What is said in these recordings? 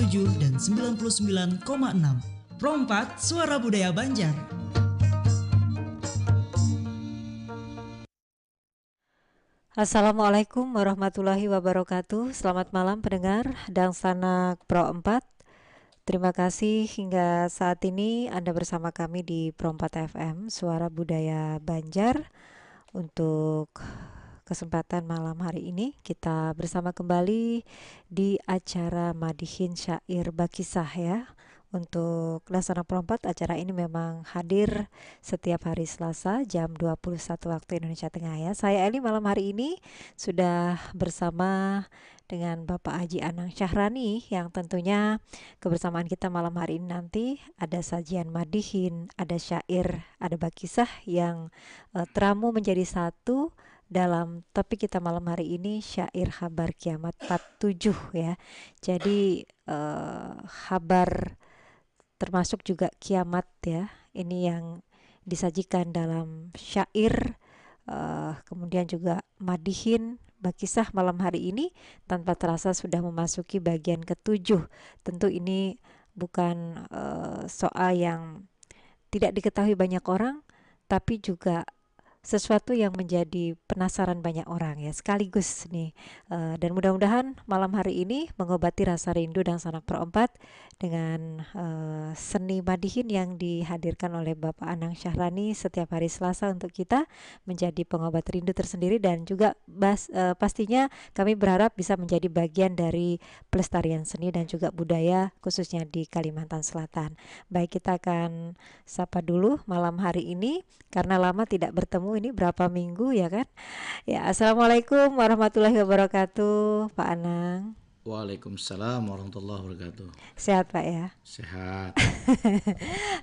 dan 99,6. Pro 4 Suara Budaya Banjar. Assalamualaikum warahmatullahi wabarakatuh. Selamat malam pendengar Dangsanak Pro 4. Terima kasih hingga saat ini Anda bersama kami di Pro 4 FM Suara Budaya Banjar. Untuk kesempatan malam hari ini kita bersama kembali di acara Madihin Syair Bakisah ya. Untuk Laksana Perompat, acara ini memang hadir setiap hari Selasa jam 21 waktu Indonesia Tengah ya. Saya Eli malam hari ini sudah bersama dengan Bapak Haji Anang Syahrani yang tentunya kebersamaan kita malam hari ini nanti ada sajian madihin, ada syair, ada bakisah yang teramu menjadi satu dalam topik kita malam hari ini syair Habar Kiamat Part 7 ya. Jadi habar termasuk juga kiamat ya. Ini yang disajikan dalam syair, kemudian juga madihin, bakisah malam hari ini tanpa terasa sudah memasuki bagian ke-7. Tentu ini bukan soal yang tidak diketahui banyak orang, tapi juga sesuatu yang menjadi penasaran banyak orang ya sekaligus nih, dan mudah-mudahan malam hari ini mengobati rasa rindu dan sanak perempat dengan seni madihin yang dihadirkan oleh Bapak Anang Syahrani setiap hari Selasa untuk kita menjadi pengobat rindu tersendiri dan juga pastinya kami berharap bisa menjadi bagian dari pelestarian seni dan juga budaya khususnya di Kalimantan Selatan. Baik, kita akan sapa dulu malam hari ini karena lama tidak bertemu, ini berapa minggu ya kan ya. Assalamualaikum warahmatullahi wabarakatuh Pak Anang. Waalaikumsalam warahmatullahi wabarakatuh. Sehat Pak ya? Sehat.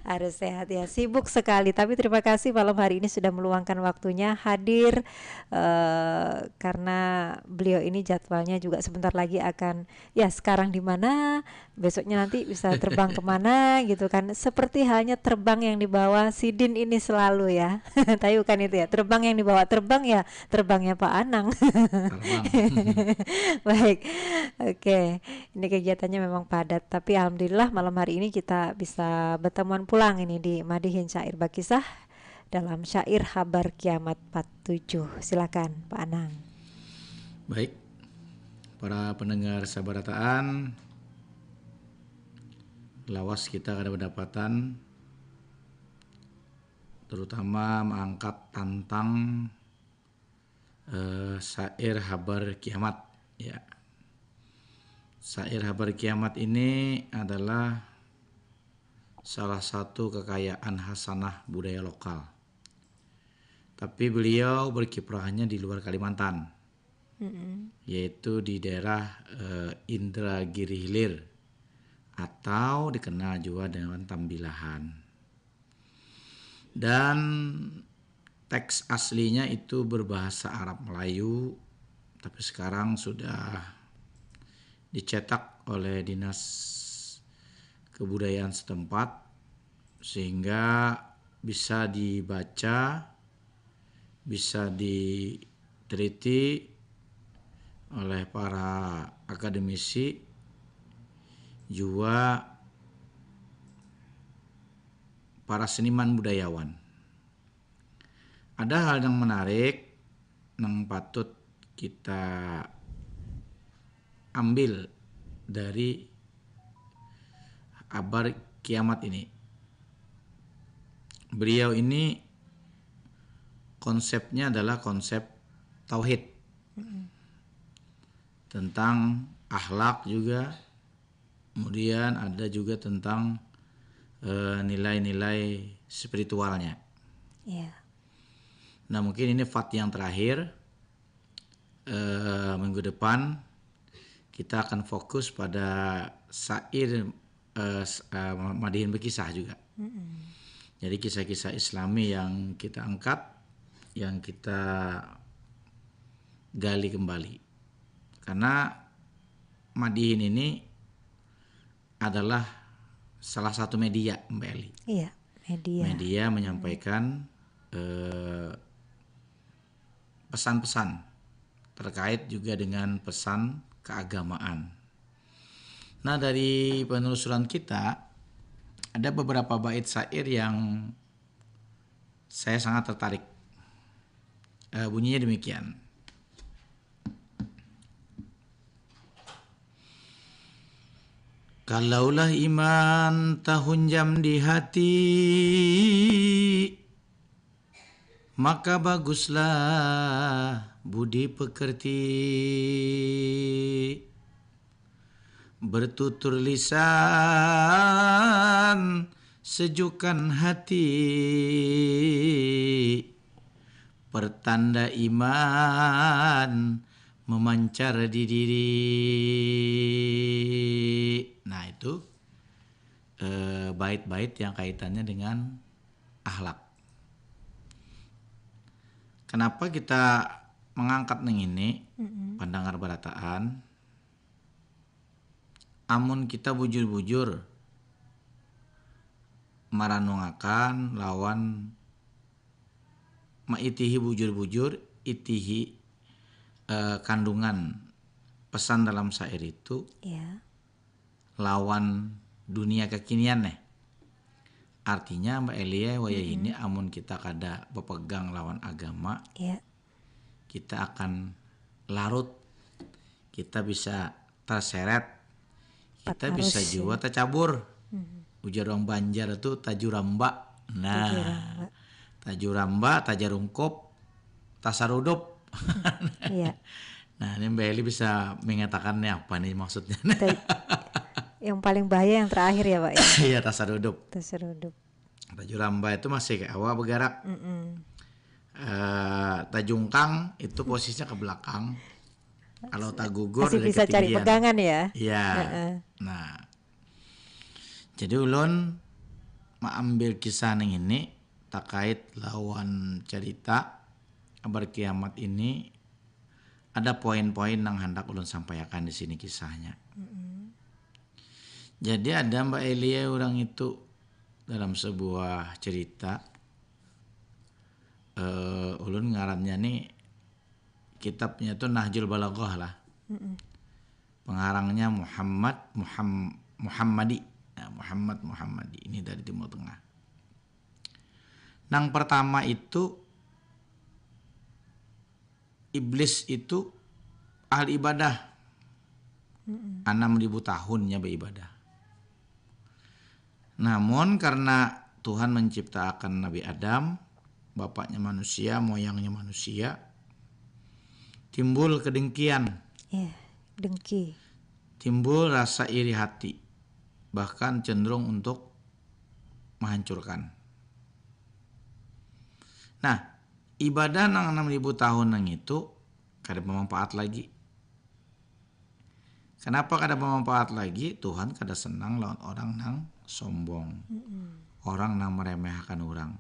Harus sehat ya, sibuk sekali tapi terima kasih malam hari ini sudah meluangkan waktunya hadir, karena beliau ini jadwalnya juga sebentar lagi akan ya sekarang di mana, besoknya nanti bisa terbang kemana gitu kan, seperti halnya terbang yang dibawa Sidin ini selalu ya. Tapi bukan itu ya, terbang yang dibawa terbang ya terbangnya Pak Anang. Baik, oke. Ini kegiatannya memang padat, tapi alhamdulillah malam hari ini kita bisa bertemuan pulang ini di Madihin Syair Bakisah dalam syair Habar Kiamat Part 7. Silakan Pak Anang. Baik, para pendengar Sabarataan, lawas kita ada pendapatan terutama mengangkat tentang syair Habar Kiamat ya. Syair Habar Kiamat ini adalah salah satu kekayaan hasanah budaya lokal. Tapi beliau berkiprahnya di luar Kalimantan, yaitu di daerah Indragiri Hilir atau dikenal juga dengan Tambilahan. Dan teks aslinya itu berbahasa Arab Melayu, tapi sekarang sudah dicetak oleh Dinas Kebudayaan setempat sehingga bisa dibaca, bisa diteliti oleh para akademisi, juga para seniman budayawan. Ada hal yang menarik yang patut kita ambil dari Habar Kiamat ini. Beliau ini konsepnya adalah konsep tauhid, tentang akhlak juga, kemudian ada juga tentang nilai-nilai spiritualnya. Yeah. Nah mungkin ini fat yang terakhir, minggu depan kita akan fokus pada syair Madihin Bakisah juga. Jadi kisah-kisah Islami yang kita angkat, yang kita gali kembali. Karena Madihin ini adalah salah satu media, Mbak Eli. Iya, Media menyampaikan pesan-pesan terkait juga dengan pesan keagamaan. Nah, dari penelusuran kita ada beberapa bait syair yang saya sangat tertarik. Bunyinya demikian. Kalaulah iman tahunjam di hati, maka baguslah budi pekerti. Bertutur lisan, sejukkan hati, pertanda iman memancar di diri. Nah itu bait-bait yang kaitannya dengan akhlak. Kenapa kita mengangkat neng ini pandangan barataan? Amun kita bujur-bujur maranungakan lawan maitihi bujur-bujur itihi kandungan pesan dalam syair itu lawan dunia kekinian nih. Artinya Mbak Elia waya ini amun kita kada bepegang lawan agama, kita akan larut, kita bisa terseret, kita bisa juga tercabur. Ujar orang Banjar itu tajuramba. Nah, tajuramba, tajarungkop, tasarudup. Nah, ini Mbak Eli bisa mengatakannya apa nih maksudnya? Yang paling bahaya yang terakhir ya Pak ya? Iya, tasarudup. Tajuramba itu masih kayak awal bergerak. Tajungkang itu posisinya ke belakang. Kalau tagugur masih bisa cari pegangan ya? Iya. Nah, jadi ulun mengambil kisah ini terkait lawan cerita kabar kiamat ini. Ada poin-poin yang hendak ulun sampaikan di sini kisahnya. Jadi ada Mbak Elia orang itu dalam sebuah cerita, ulun ngarannya nih kitabnya itu Nahjul Balaghah lah. Pengarangnya Muhammadi. Nah, Muhammadi ini dari Timur Tengah. Yang pertama itu iblis itu ahli ibadah. 6.000 tahunnya beribadah. Namun karena Tuhan menciptakan Nabi Adam, bapaknya manusia, moyangnya manusia, timbul kedengkian. Dengki. Timbul rasa iri hati, bahkan cenderung untuk menghancurkan. Nah, ibadah nang 6.000 tahun nang itu kada bermanfaat lagi. Kenapa kada bermanfaat lagi? Tuhan kada senang lawan orang nang sombong. Orang nang meremehkan orang.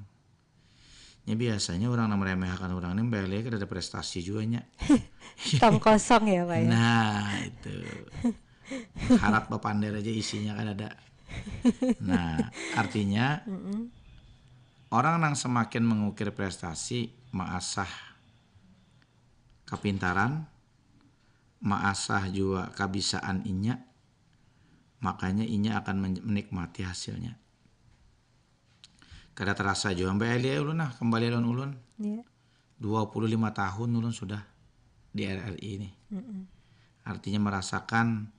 Ya biasanya orang yang meremehkan orang ini balik ada prestasi juga nya. Tong kosong ya Pak ya. Nah itu harap bepander aja isinya kan ada. Nah artinya orang yang semakin mengukir prestasi, mengasah kepintaran, mengasah juga kebisaan inya, makanya inya akan menikmati hasilnya. Kada terasa juga Mbak Elia ulun nah kembali lawan ulun. 25 tahun ulun sudah di RRI ini. Artinya merasakan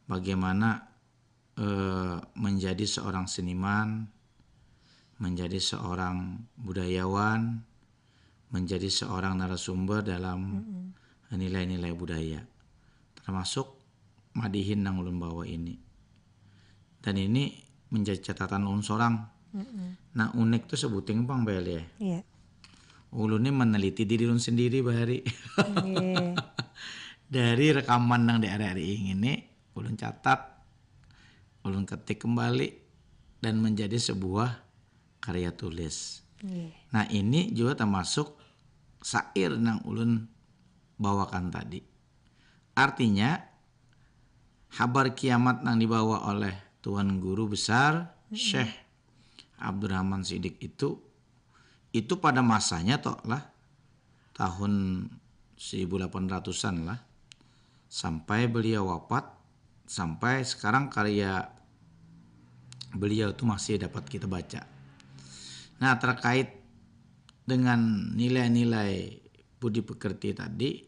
bagaimana menjadi seorang seniman, menjadi seorang budayawan, menjadi seorang narasumber dalam nilai-nilai budaya. Termasuk madihin nang ulun bawa ini. Dan ini menjadi catatan ulun seorang. Nah unik tuh sebuting bang Bel ya. Ulun ini meneliti diri ulun sendiri bahari. Dari rekaman nang di RRI ini ulun catat, ulun ketik kembali dan menjadi sebuah karya tulis. Nah ini juga termasuk syair nang ulun bawakan tadi. Artinya kabar kiamat nang dibawa oleh Tuan Guru Besar Syekh Abdurrahman Siddiq itu pada masanya toh lah tahun 1800-an lah sampai beliau wafat sampai sekarang karya beliau itu masih dapat kita baca. Nah, terkait dengan nilai-nilai budi pekerti tadi,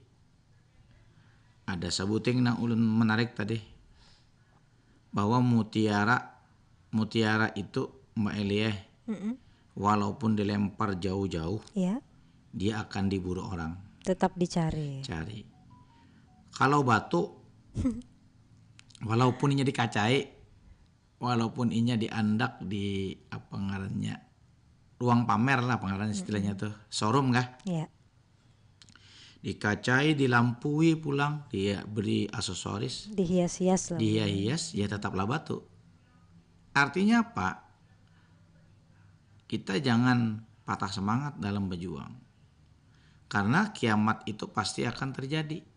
ada sabuting nang ulun menarik tadi, bahwa mutiara itu Mbak Elie, walaupun dilempar jauh-jauh, dia akan diburu orang. Tetap dicari. Kalau batu, walaupun inya dikacai, walaupun inya diandak di apa ngarannya, ruang pamer lah pengaran istilahnya tuh, showroom kah? Iya. Dikacai, dilampui pulang, dia beri aksesoris, Dihias-hias lah. dia hias, ya tetaplah batu. Artinya apa? Kita jangan patah semangat dalam berjuang. Karena kiamat itu pasti akan terjadi.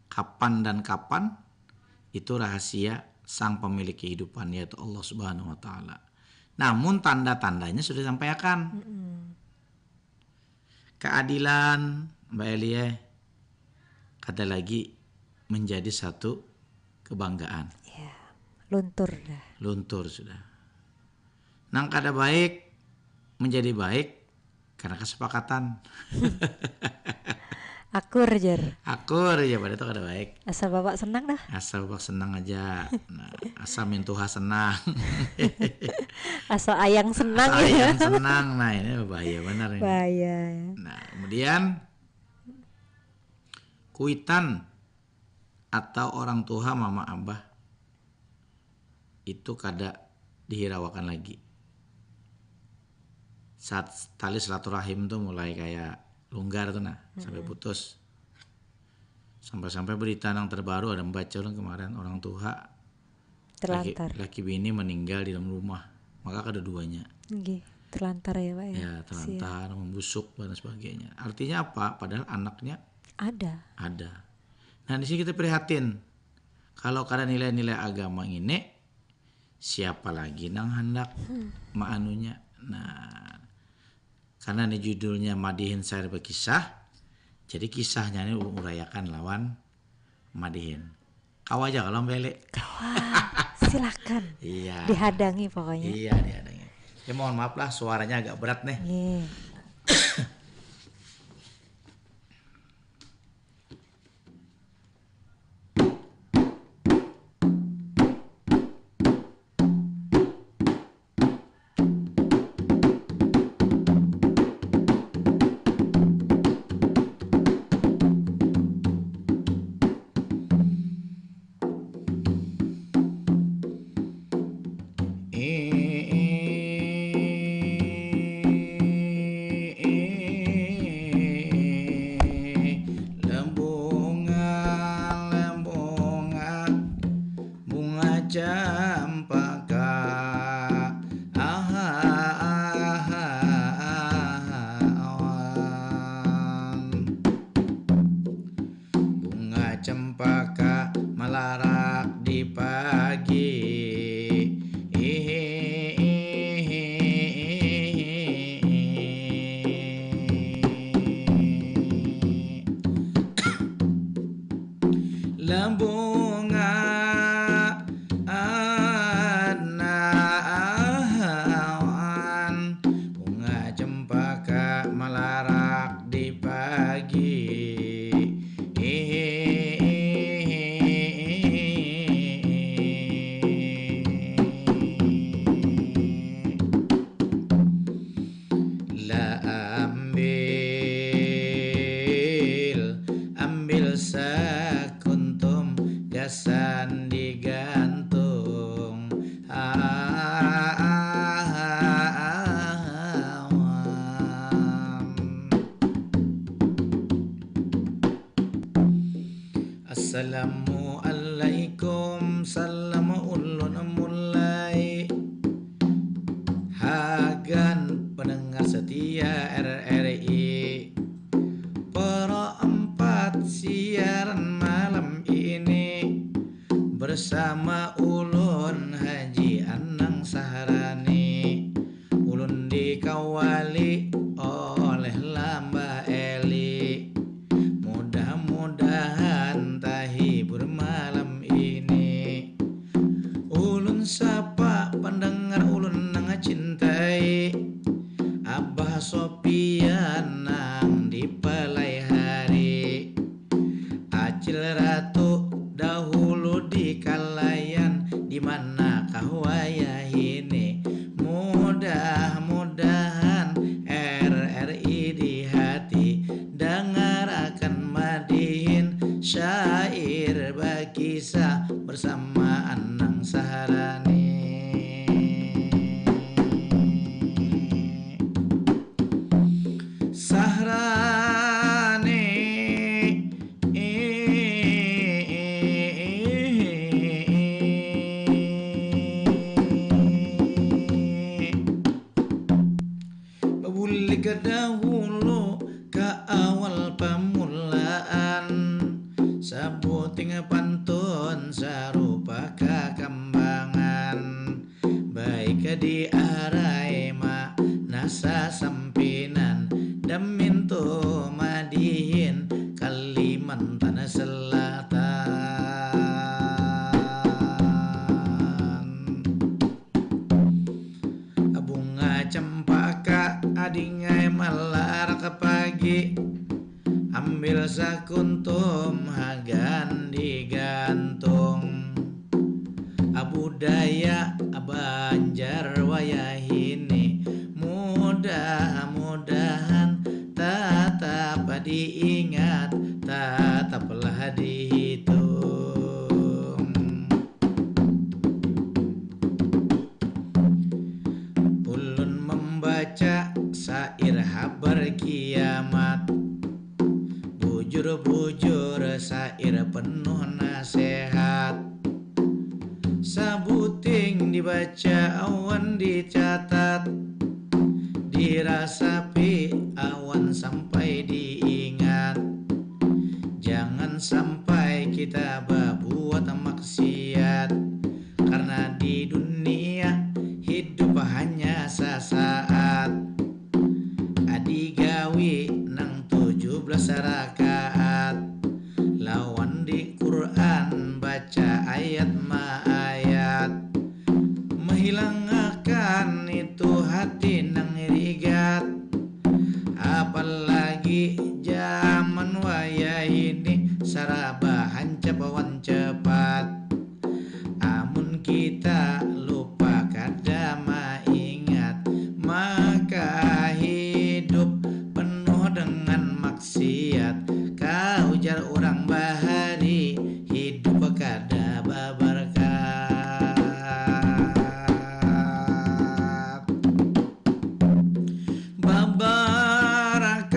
Kapan dan kapan itu rahasia sang pemilik kehidupan, yaitu Allah Subhanahu wa taala. Namun tanda-tandanya sudah disampaikan. Keadilan, Mbak Elie, kata lagi, menjadi satu kebanggaan. Ya, luntur dah. Luntur sudah. Nang kada baik menjadi baik karena kesepakatan. Akur jer. Akur ya, pada itu kada baik. Asal bapak senang dah. Asal bapak senang aja. Nah, asal mintuha senang. Asal ayang senang asal ya. ayang senang. Nah, ini bahaya benar ini. Bahaya. Nah, kemudian kuitan atau orang tua mama abah itu kada dihiraukan lagi. Saat tali silaturahim tuh mulai kayak longgar tuh sampai putus. Sampai-sampai berita yang terbaru ada membaca orang kemarin, orang tua Terlantar. laki bini meninggal di dalam rumah. Maka kedua-duanya. Terlantar ya Pak ya. Ya, terlantar, membusuk dan sebagainya. Artinya apa? Padahal anaknya ada. Nah, di sini kita prihatin. Kalau kada nilai-nilai agama ini, siapa lagi nang hendak maanunya? Nah, karena ini judulnya Madihin Syair Berkisah, jadi kisahnya ini urayakan lawan Madihin. Kau aja kalau belek. Silakan. Iya. Dihadangi pokoknya. Iya, dihadangi. Ya mohon maaf lah, suaranya agak berat nih. Cempaka melarak di pagi, balik ke dahulu ke awal permulaan, sabuting pantun sarupa kakembangan, baik di arai ma nasa sampinan daminto madihin Kalimantan Selatan. Bunga cempaka adingai malar ke pagi, ambil sakuntum hagan digantung, budaya Banjar wayahini mudah-mudahan tetap diingat, tetaplah dihitung. Ulun membaca syair habar kiamat, bujur-bujur syair penuh nasihat, sabuting dibaca awan dicatat, dirasapi awan sampai diingat. Jangan sampai kita berbuat maksiat, karena di dunia hidup hanya sesaat. Adigawi nang 17 rakaat, lawan di Quran baca ayat ma ayat, menghilangkan itu hati nang rigat. Apalagi zaman waya ini sarabahan capawan cepat, amun kita lupa kada maingat, maka hidup penuh dengan maksiat. Kau ujar orang bahari hidup kada babarkat. Babarakat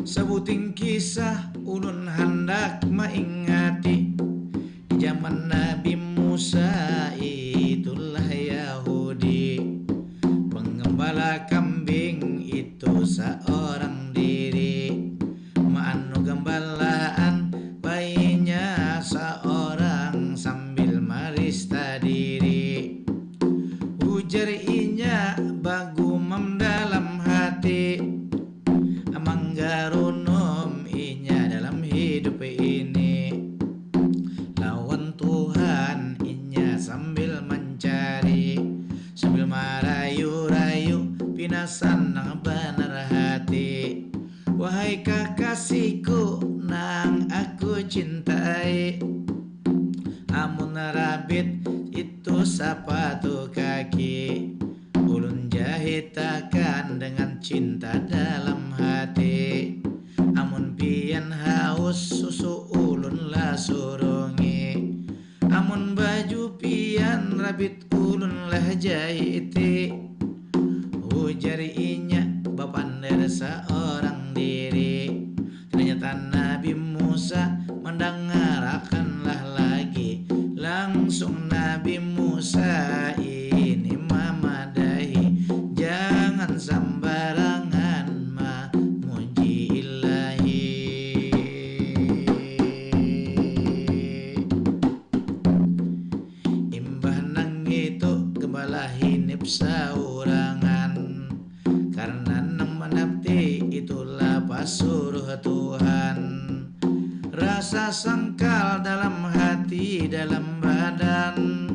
sebuting kisah ulun hendak maingati, zaman Nabi Musa itulah Yahudi, penggembala kambing itu seorang diri, ma'anu gembalaan bayinya seorang sambil marista diri. Ujar inya bagumam dalam hati, manggarunum inya dalam hidup ini, lawan Tuhan inya sambil mencari, sambil merayu-rayu pinasan nang benar hati. Wahai kekasihku nang aku cintai, amun rabit itu sepatu kaki, ulun jahitakan dengan cinta dalam hati. Amun pian haus susu ulun lah surungi, amun baju pian rabit ulun lah jahiti. Ujar inya bapander seorang diri, ternyata Nabi Musa mendengarkanlah lagi. Langsung Nabi Musa ini memadahi, jangan sembarangan memuji ilahi. Imbah nang itu gembala hinip saurangan, karena nang menapti itulah pasuruh Tuhan. Rasa sangkal dalam hati dalam badan,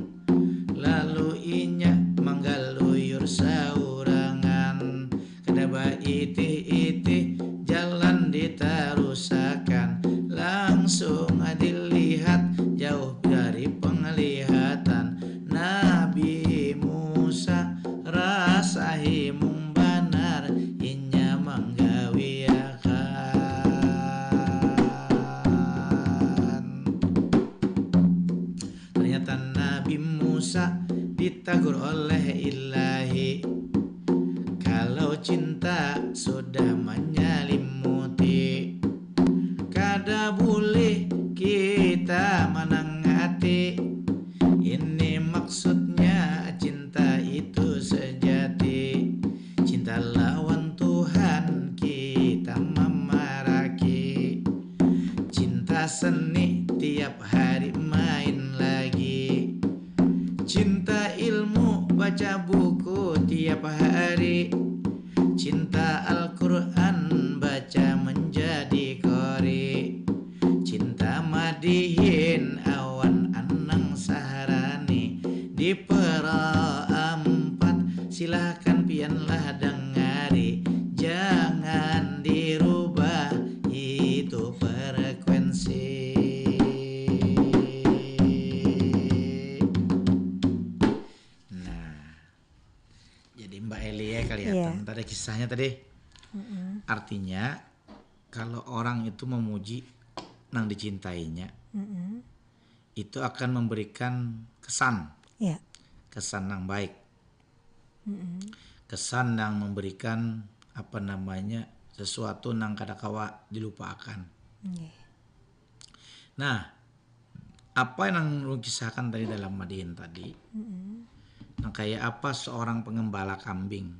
lalu inya manggaluyur saurangan, kedaba itih-itih jalan ditarusakan. Langsung dilihat jauh dari penglihatan, Nabi Musa rasa himung banar inya manggawiakan. Ternyata Nabi Musa ditegur oleh ilahi, kalau cinta sudah menyelimuti, seni tiap hari main lagi. Cinta ilmu baca buku tiap hari. Cinta Al-Quran baca menjadi qori. Cinta madihin awan anang saharani. Di perempat silahkan pianlah dengari. Jangan dirubah itu frekuensi. Nah, jadi Mbak Eli ya kelihatan tadi kisahnya tadi. Artinya kalau orang itu memuji nang dicintainya, itu akan memberikan kesan, kesan yang baik, kesan yang memberikan sesuatu nang kadakawa dilupakan. Nah, apa yang lu kisahkan tadi dalam Madihin tadi, nah kayak apa seorang pengembala kambing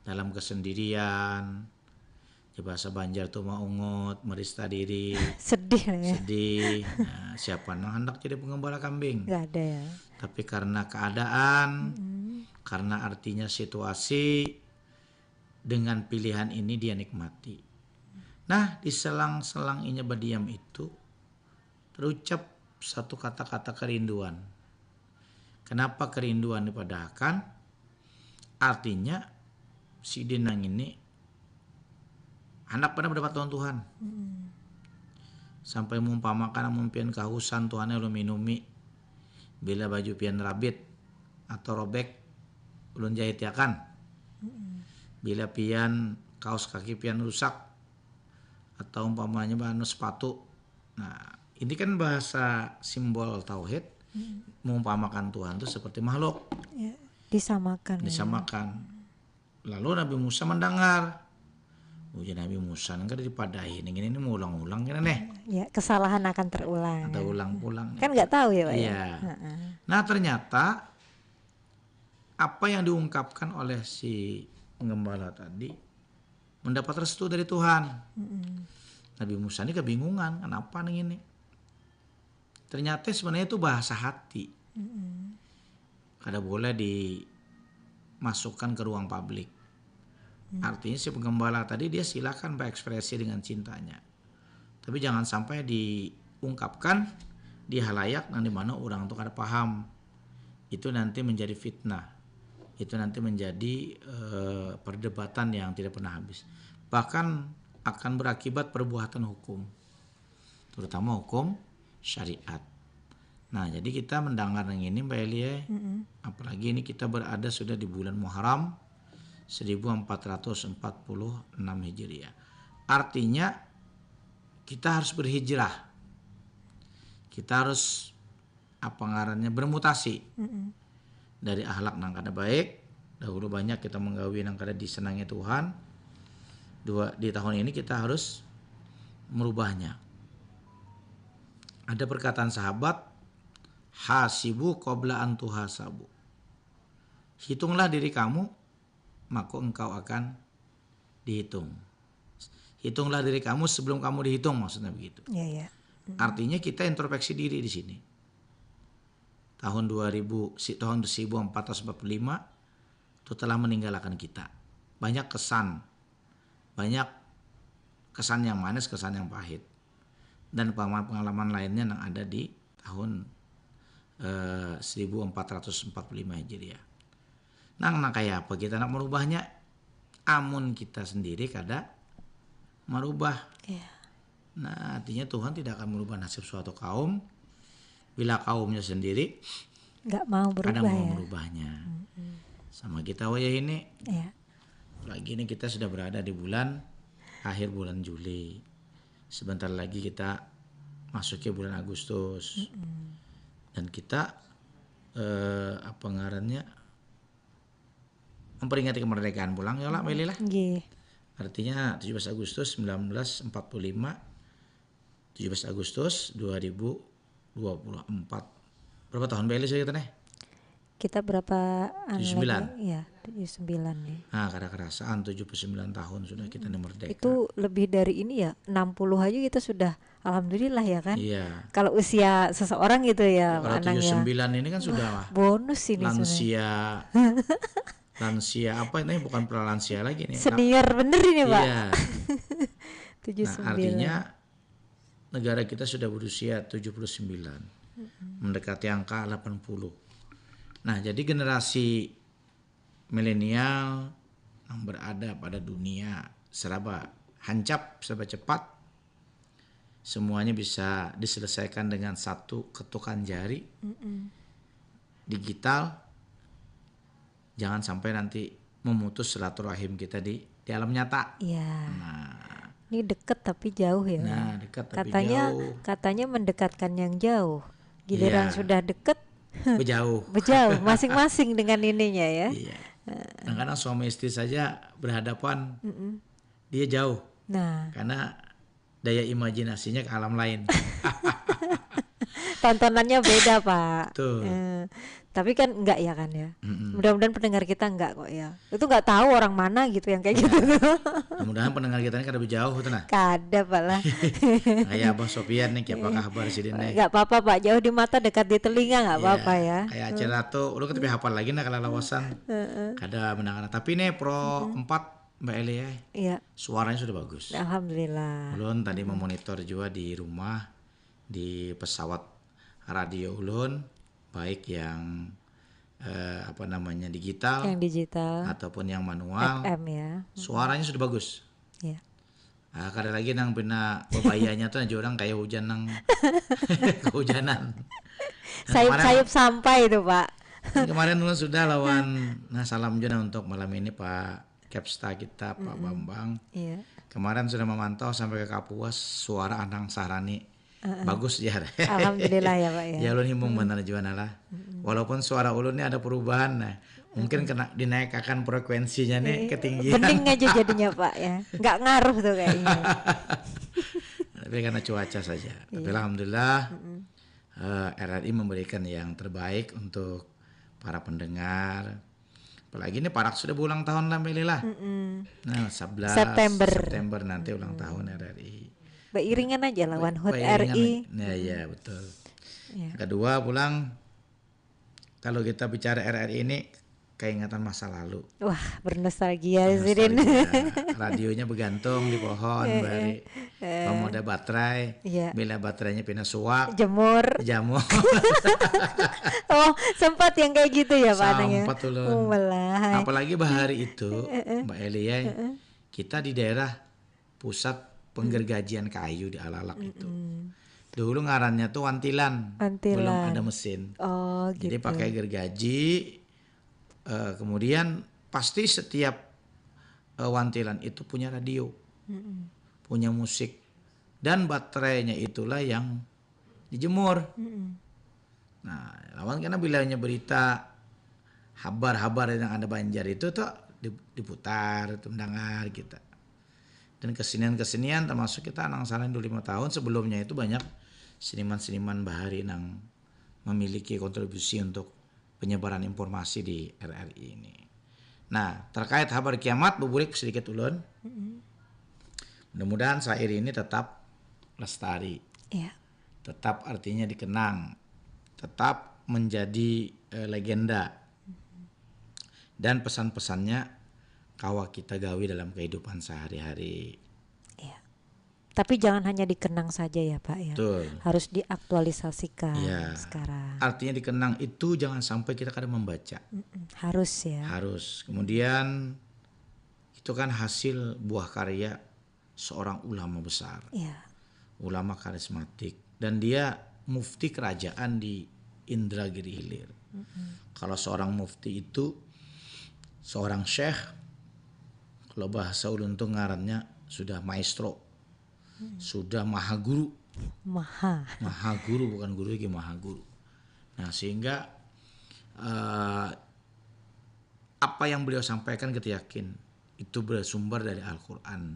dalam kesendirian, di bahasa Banjar tuh maungut, merista diri, sedih. Nah, siapa yang hendak jadi pengembala kambing? Gak ada ya. Tapi karena keadaan, karena artinya situasi, dengan pilihan ini dia nikmati. Nah, di selang-selang inya berdiam itu terucap satu kata-kata kerinduan. Kenapa kerinduan dipadahkan? Artinya si Dinang ini hendak pernah mendapat Tuhan. Sampai mumpamakan mumpian kehausan Tuhannya ulun minumi. Bila baju pian rabit atau robek ulun jahit yakan. Bila pian kaos kaki pian rusak atau umpamanya bahan sepatu. Nah, ini kan bahasa simbol tauhid. Mengumpamakan Tuhan itu seperti makhluk. Disamakan. Lalu Nabi Musa mendengar. Ujian Nabi Musa kan dipadahin. Ini mengulang-ulang kan nih. Ya, kesalahan akan terulang. Atau ulang-ulang. Kan nggak tahu ya Pak. Iya. Nah ternyata apa yang diungkapkan oleh si pengembala tadi mendapat restu dari Tuhan. Nabi Musa ini kebingungan, kenapa nih ini? Ternyata sebenarnya itu bahasa hati. Kada boleh dimasukkan ke ruang publik. Artinya si penggembala tadi dia silakan berekspresi dengan cintanya. Tapi jangan sampai diungkapkan di halayak yang dimana orang itu kada paham. Itu nanti menjadi fitnah. Itu nanti menjadi perdebatan yang tidak pernah habis. Bahkan akan berakibat perbuatan hukum. Terutama hukum syariat. Nah, jadi kita mendengar yang ini Mbak Elie, apalagi ini kita berada sudah di bulan Muharram 1446 Hijriah. Artinya kita harus berhijrah. Kita harus bermutasi. Dari akhlak nang kada baik, dahulu banyak kita menggawi nang kada disenangi Tuhan. Di tahun ini kita harus merubahnya. Ada perkataan sahabat, hasibu qabla an tuhasabu. Hitunglah diri kamu, maka engkau akan dihitung. Hitunglah diri kamu sebelum kamu dihitung, maksudnya begitu. Artinya kita introspeksi diri di sini. Tahun 1445 itu telah meninggalkan kita. Banyak kesan yang manis, kesan yang pahit. Dan pengalaman lainnya yang ada di tahun 1445 Hijriah. Nah kayak apa kita nak merubahnya? Amun kita sendiri kada merubah. Nah artinya Tuhan tidak akan merubah nasib suatu kaum bila kaumnya sendiri nggak mau berubah, kadang mau merubahnya. Sama kita ini. Lagi ini kita sudah berada di akhir bulan Juli. Sebentar lagi kita masuk ke bulan Agustus. Dan kita memperingati kemerdekaan pulang ya lah Melilah. Artinya 17 Agustus 1945, 17 Agustus 2024. Berapa tahun Beli saya nih? Kita berapa 79. Iya, 79 nih. Nah, kada kerasaan 79 tahun sudah kita merdeka. Itu lebih dari ini ya, 60 aja kita sudah alhamdulillah ya kan. Iya. Kalau usia seseorang gitu ya, Kalau Pak Anang 79 ya. ini kan sudah Bonus ini sebenarnya. lansia apa ini, bukan pralansia lagi nih. Senior bener ini Pak. Iya. 79. Nah, artinya negara kita sudah berusia 79. Mendekati angka 80. Nah, jadi generasi milenial yang berada pada dunia serba hancap, serba cepat, semuanya bisa diselesaikan dengan satu ketukan jari. Digital, jangan sampai nanti memutus silaturahim kita di alam nyata. Iya. Nah, ini deket tapi jauh ya. Nah, dekat tapi jauh. Katanya mendekatkan yang jauh. Giliran sudah deket berjauh. Berjauh masing-masing dengan ininya ya. Iya. Nah, kadang suami istri saja berhadapan, dia jauh. Nah, karena daya imajinasinya ke alam lain. Tontonannya beda Pak. Tuh. Tapi kan enggak ya kan ya. Mudah-mudahan pendengar kita enggak kok ya. Itu enggak tahu orang mana gitu yang kayak gitu. Mudah-mudahan pendengar kita ini kada berjauh tuh nah. Kada Pak lah. Kayak Abah Sofian nih, kayak apa kabar sih Dene? Enggak apa-apa Pak, jauh di mata dekat di telinga enggak apa-apa ya. Kayak acara tuh, udah kita hafal lagi nah kalau lawasan. Kada mendengar. Tapi nih Pro 4 Mbak Eli ya. Iya. Suaranya sudah bagus. Alhamdulillah. Ulun tadi memonitor juga di rumah, di pesawat radio ulun, baik yang digital, yang digital ataupun yang manual, FM ya. Suaranya sudah bagus. Iya. Nah, kada lagi nang pina bebayanya tuh aja orang kayak hujan nang kehujanan. Sayup-sayup sampai itu Pak. Kemarin ulun sudah lawan, nah salam juga untuk malam ini Pak Kepsta kita Pak Bambang. Iya. Kemarin sudah memantau sampai ke Kapuas, suara Anang Sarani bagus ya. Alhamdulillah ya Pak ya. Ya ulun himbung benar juga lah. Walaupun suara ulun ini ada perubahan, nah mungkin kena dinaikkan frekuensinya nih ketinggian. Bening aja jadinya Pak ya. Nggak ngaruh tuh kayaknya. Tapi karena cuaca saja. Tapi alhamdulillah RRI memberikan yang terbaik untuk para pendengar. Apalagi ini Parak sudah berulang tahun lah Mbak Lila. Nah 11 September nanti ulang tahun RRI. Beiringan aja lawan HUT Beiringan RI. aja. Ya betul. Kedua pulang, kalau kita bicara RRI ini keingatan masa lalu. Wah bernostalgia sih Din. Radionya bergantung di pohon bari. Pemuda baterai. Bila baterainya pindah suak. Jamur. Oh sempat yang kayak gitu ya Pak Anang ya. Sempat ulun. Apalagi bahari itu Mbak Elia, kita di daerah pusat penggergajian kayu di Alalak itu. Dulu ngarannya tuh wantilan. Belum ada mesin. Oh gitu. Jadi pakai gergaji. Kemudian pasti setiap wantilan itu punya radio, punya musik, dan baterainya itulah yang dijemur. Nah, lawan karena bilangnya berita habar-habar yang ada banjir itu tuh diputar, mendengar kita. Dan kesenian-kesenian termasuk kita Anang Sarani 25 tahun sebelumnya itu banyak seniman-seniman bahari yang memiliki kontribusi untuk penyebaran informasi di RRI ini. Nah, terkait kabar kiamat buburik sedikit ulun. Mudah-mudahan syair ini tetap lestari. Tetap artinya dikenang. Tetap menjadi legenda. Dan pesan-pesannya kawa kita gawi dalam kehidupan sehari-hari. Tapi jangan hanya dikenang saja ya Pak ya. Betul. Harus diaktualisasikan sekarang. Artinya dikenang itu jangan sampai kita kadang membaca. Harus ya. Harus. Kemudian itu kan hasil buah karya seorang ulama besar. Ulama karismatik. Dan dia mufti kerajaan di Indragiri Hilir. Kalau seorang mufti itu seorang syekh, kalau bahasa ulun tuh ngarannya sudah maestro. Sudah maha guru. Maha guru, bukan guru lagi, maha guru. Nah sehingga apa yang beliau sampaikan kita yakin itu bersumber dari Al-Quran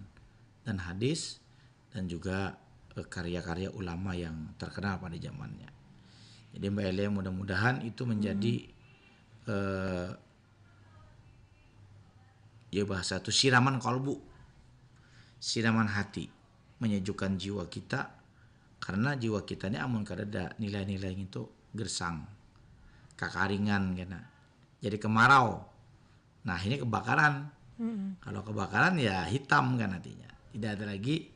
dan hadis dan juga karya-karya ulama yang terkenal pada zamannya. Jadi Mbak Elia mudah-mudahan itu menjadi ya bahasa itu siraman kalbu, siraman hati, menyejukkan jiwa kita, karena jiwa kita ini amun kadada nilai-nilai itu gersang, kakaringan kena, jadi kemarau. Nah ini kebakaran. Kalau kebakaran ya hitam kan artinya, tidak ada lagi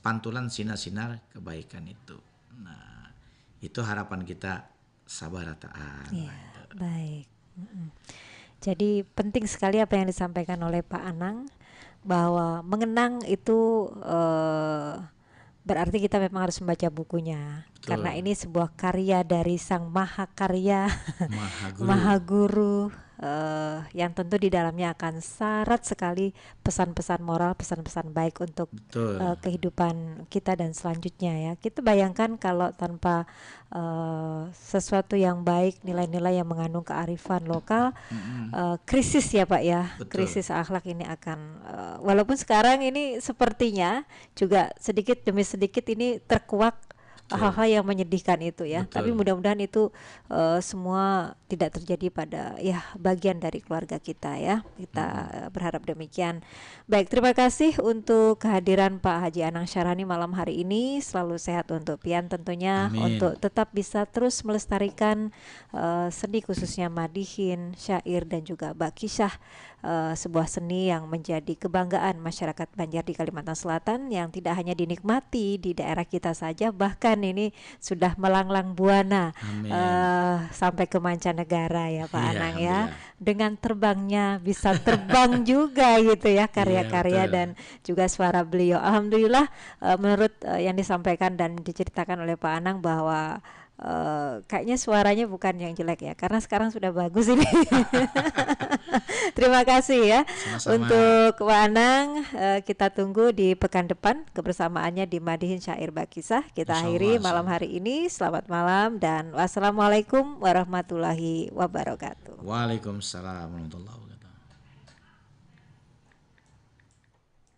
pantulan sinar-sinar kebaikan itu. Nah itu harapan kita sabar ta'ala. Ya, baik. Jadi penting sekali apa yang disampaikan oleh Pak Anang, bahwa mengenang itu berarti kita memang harus membaca bukunya. Betul. Karena ini sebuah karya dari Sang Mahakarya, Mahaguru. Mahaguru, yang tentu di dalamnya akan syarat sekali pesan-pesan moral, pesan-pesan baik untuk Betul. kehidupan kita dan selanjutnya ya. Kita bayangkan kalau tanpa sesuatu yang baik, nilai-nilai yang mengandung kearifan lokal, krisis ya Pak ya. Betul. Krisis akhlak ini akan walaupun sekarang ini sepertinya juga sedikit demi sedikit ini terkuak hal-hal yang menyedihkan itu ya. Betul. Tapi mudah-mudahan itu semua tidak terjadi pada ya bagian dari keluarga kita ya. Kita berharap demikian. Baik, terima kasih untuk kehadiran Pak Haji Anang Syarani malam hari ini. Selalu sehat untuk pian tentunya. Amin. Untuk tetap bisa terus melestarikan seni khususnya madihin, syair dan juga bakisah, sebuah seni yang menjadi kebanggaan masyarakat Banjar di Kalimantan Selatan, yang tidak hanya dinikmati di daerah kita saja, bahkan ini sudah melanglang buana sampai ke mancanegara ya Pak Iya, Anang ya. alhamdulillah. Dengan terbangnya bisa terbang juga gitu ya karya-karya betul. dan juga suara beliau. Alhamdulillah, menurut yang disampaikan dan diceritakan oleh Pak Anang bahwa kayaknya suaranya bukan yang jelek ya, karena sekarang sudah bagus ini. Terima kasih ya. Sama-sama. Untuk Pak Anang, kita tunggu di pekan depan kebersamaannya di Madihin Syair Bakisah. Kita Insya akhiri Allah, malam hari ini. Selamat malam dan wassalamualaikum warahmatullahi wabarakatuh. Waalaikumsalam warahmatullahi wabarakatuh.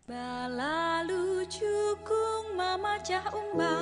Balalu cukung mama cah umba